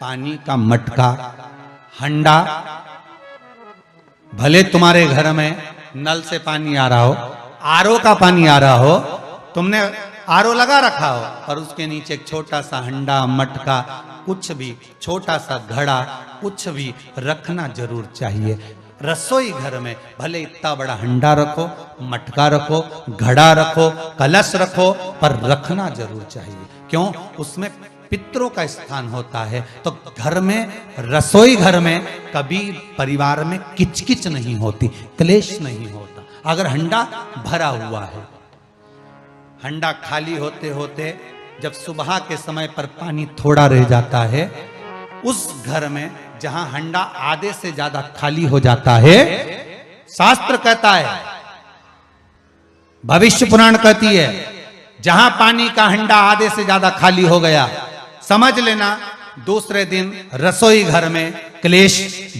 पानी का मटका, हंडा, भले तुम्हारे घर में नल से पानी आ रहा हो, आरओ का पानी आ रहा हो, तुमने आरओ लगा रखा हो, और उसके नीचे एक छोटा सा हंडा, मटका, कुछ भी छोटा सा घड़ा, कुछ भी रखना जरूर चाहिए। रसोई घर में भले इतना बड़ा हंडा रखो, मटका रखो, घड़ा रखो, कलश रखो, पर रखना जरूर चाहिए। क्यों? उसमें पितरों का स्थान होता है। तो घर में, रसोई घर में कभी परिवार में किचकिच नहीं होती, क्लेश नहीं होता। अगर हंडा भरा हुआ है, हंडा खाली होते होते जब सुबह के समय पर पानी थोड़ा रह जाता है, उस घर में जहां हंडा आधे से ज्यादा खाली हो जाता है, शास्त्र कहता है, भविष्य पुराण कहती है, जहां पानी का हंडा आधे से ज्यादा खाली हो गया, समझ लेना दूसरे दिन रसोई घर में क्लेश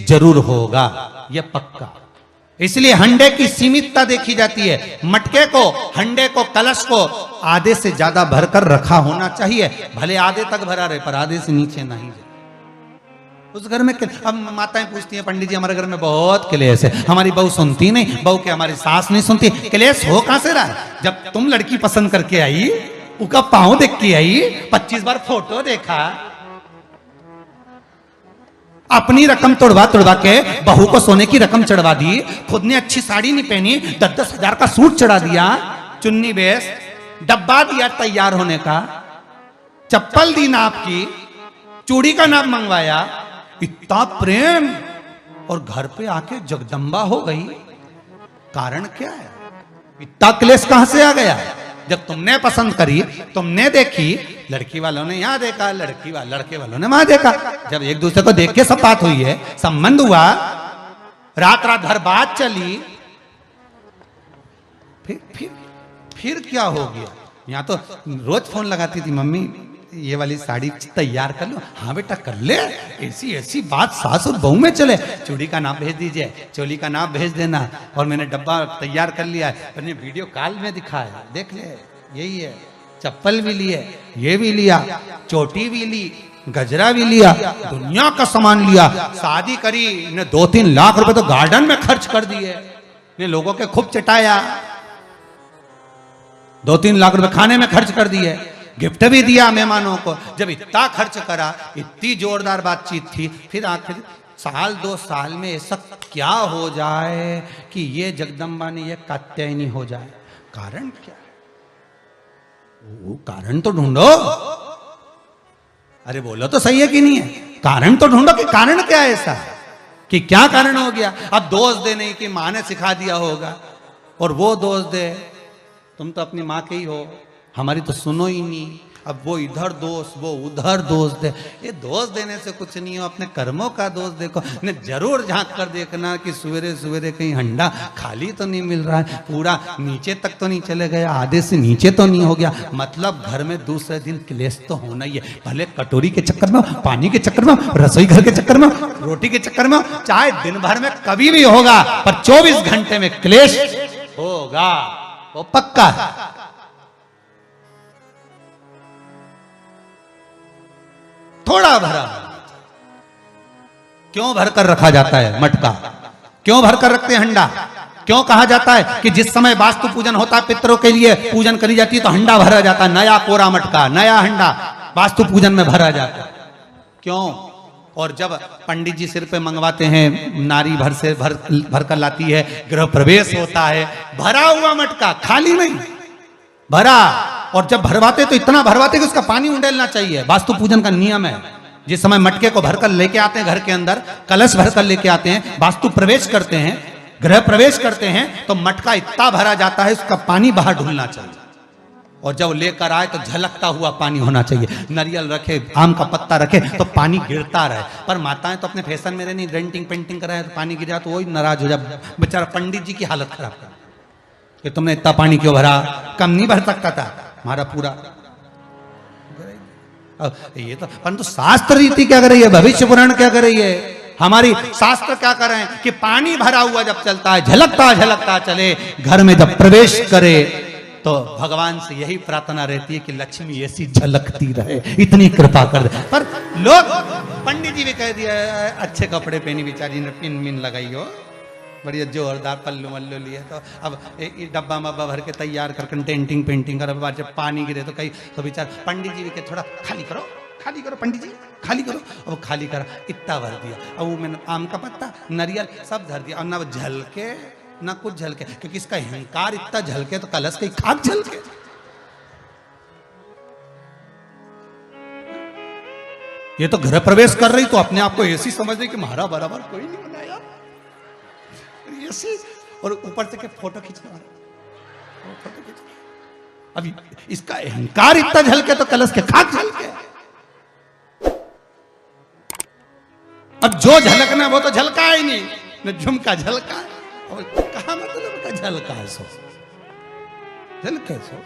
जरूर होगा, यह पक्का। इसलिए हंडे की सीमितता देखी जाती है। मटके को, हंडे को, कलश को आधे से ज्यादा भरकर रखा होना चाहिए। भले आधे तक भरा रहे, पर आधे से नीचे नहीं जाए। उस घर में अब माताएं पूछती हैं, पंडित जी हमारे घर में बहुत क्लेश है, हमारी बहू सुनती नहीं, बहू के हमारी सास नहीं सुनती। क्लेश हो कहां से रहा है? जब तुम लड़की पसंद करके आई, उसका पांव देख के आई, 25 बार फोटो देखा, अपनी रकम तोड़वा तोड़वा के बहू को सोने की रकम चढ़वा दी, खुद ने अच्छी साड़ी नहीं पहनी, 10-10 हजार का सूट चढ़ा दिया, चुन्नी बेस, डब्बा दिया तैयार होने का, चप्पल दी नाप की, चूड़ी का नाप मंगवाया, इतना प्रेम, और घर पे आके जगदम्बा हो गई। कारण क्या है? इतना क्लेश कहां से आ गया? जब तुमने पसंद करी, तुमने देखी, लड़की वालों ने यहां देखा, लड़के वालों ने वहां देखा, जब एक दूसरे को देख के सब बात हुई है, संबंध हुआ, रात भर बात चली, फिर क्या हो गया? यहां तो रोज फोन लगाती थी, मम्मी ये वाली साड़ी तैयार कर लो। हाँ बेटा कर ले, ऐसी बात सास और बहू में चले। चूड़ी का नाप भेज दीजिए, चोली का नाप भेज देना, और मैंने डब्बा तैयार कर लिया है, मैंने वीडियो कॉल में दिखाया, देख ले, यही है। चप्पल भी लिए, ये भी लिया, चोटी भी ली, गजरा भी लिया, दुनिया का सामान लिया, शादी करी ने 2-3 लाख रुपए तो गार्डन में खर्च कर दिए, ने लोगों के खूब चटाया, 2-3 लाख रुपए खाने में खर्च कर दिए, गिफ्ट भी दिया मेहमानों को। जब इतना खर्च करा, इतनी जोरदार बातचीत थी, फिर आखिर 1-2 साल में ऐसा क्या हो जाए कि ये जगदम्बा ने ये कात्यायनी हो जाए? कारण क्या है? वो कारण तो ढूंढो। अरे बोलो तो सही है कि नहीं है? कारण तो ढूंढो कि कारण क्या है ऐसा, कि क्या कारण हो गया। अब दोष दे नहीं कि माँ ने सिखा दिया होगा, और वो दोष दे, तुम तो अपनी माँ के ही हो, हमारी तो सुनो ही नहीं। अब वो इधर दोष, वो उधर दोष दे, ये दोष देने से कुछ नहीं हो, अपने कर्मों का दोष देखो। ने जरूर झांक कर देखना कि सवेरे सवेरे कहीं हंडा खाली तो नहीं मिल रहा है, पूरा नीचे तक तो नहीं चले गया, आधे से नीचे तो नहीं हो गया। मतलब घर में दूसरे दिन क्लेश तो होना ही है, भले कटोरी के चक्कर में, पानी के चक्कर में, रसोई घर के चक्कर में, रोटी के चक्कर में, चाहे दिन भर में कभी भी होगा, पर 24 घंटे में क्लेश होगा, वो पक्का है। थोड़ा भरा, क्यों भरकर रखा जाता है मटका? क्यों भरकर रखते हैं हंडा? क्यों कहा जाता है कि जिस समय वास्तु पूजन होता है, पितरों के लिए पूजन करी जाती है, तो हंडा भरा जाता है, नया कोरा मटका, नया हंडा वास्तु पूजन में भरा जाता है। क्यों? और जब पंडित जी सिर पे मंगवाते हैं, नारी भर कर लाती है, गृह प्रवेश होता है, भरा हुआ मटका, खाली नहीं, भरा। और जब भरवाते तो इतना भरवाते कि उसका पानी उंडेलना चाहिए, वास्तु पूजन का नियम है। जिस समय मटके को भरकर लेके आते हैं घर के अंदर, कलश भरकर लेके आते हैं, वास्तु प्रवेश करते हैं, गृह प्रवेश करते हैं, तो मटका इतना भरा जाता है, उसका पानी बाहर ढुलना चाहिए। और जब लेकर आए तो झलकता हुआ पानी होना चाहिए। नारियल रखे, आम का पत्ता रखे तो पानी गिरता रहे। पर माताएं तो अपने फैशन में नहीं, डेंटिंग पेंटिंग कराए तो पानी गिर जाए तो वही नाराज हो जाए, बेचारा पंडित जी की हालत खराब कर कि तुमने इतना पानी क्यों भरा, कम नहीं भर सकता था हमारा पूरा। ये तो परंतु शास्त्र रीति क्या कर रही है, भविष्य पुराण क्या कर रही है, हमारी शास्त्र क्या कर रहे हैं कि पानी भरा हुआ जब चलता है, झलकता झलकता चले, घर में जब प्रवेश करे तो भगवान से यही प्रार्थना रहती है कि लक्ष्मी ऐसी झलकती रहे, इतनी कृपा कर दे। पर लोग, पंडित जी भी कह दिया अच्छे कपड़े पहनी बेचारी ने, पिन मिन लगाई हो, बढ़िया जोरदार पल्लू मल्लू लिए, तो अब डब्बा मब्बा भर के तैयार कर डेंटिंग पेंटिंग कर, अब जब पानी गिरे तो कहीं तो बेचार पंडित जी भी कहे थोड़ा खाली करो पंडित जी खाली करो। अब खाली करा, इतना भर दिया, अब वो मैंने आम का पत्ता नारियल सब धर दिया, और ना झलके ना कुछ झलके, क्योंकि इसका अहंकार इतना झलके तो कलश की खाक झलके। ये तो गृह प्रवेश कर रही तो अपने आप को ऐसी समझ रही कि महारा बराबर कोई नहीं बनाया ऐसी, और ऊपर से के फोटो खींचने वाला, फोटो खींचने। अभी इसका अहंकार इतना झलके तो कलश के खाक झलके। अब जो झलकना वो तो झलका ही नहीं, न झुमका झलका, और कहा मतलब का झलका है सो झलके सो।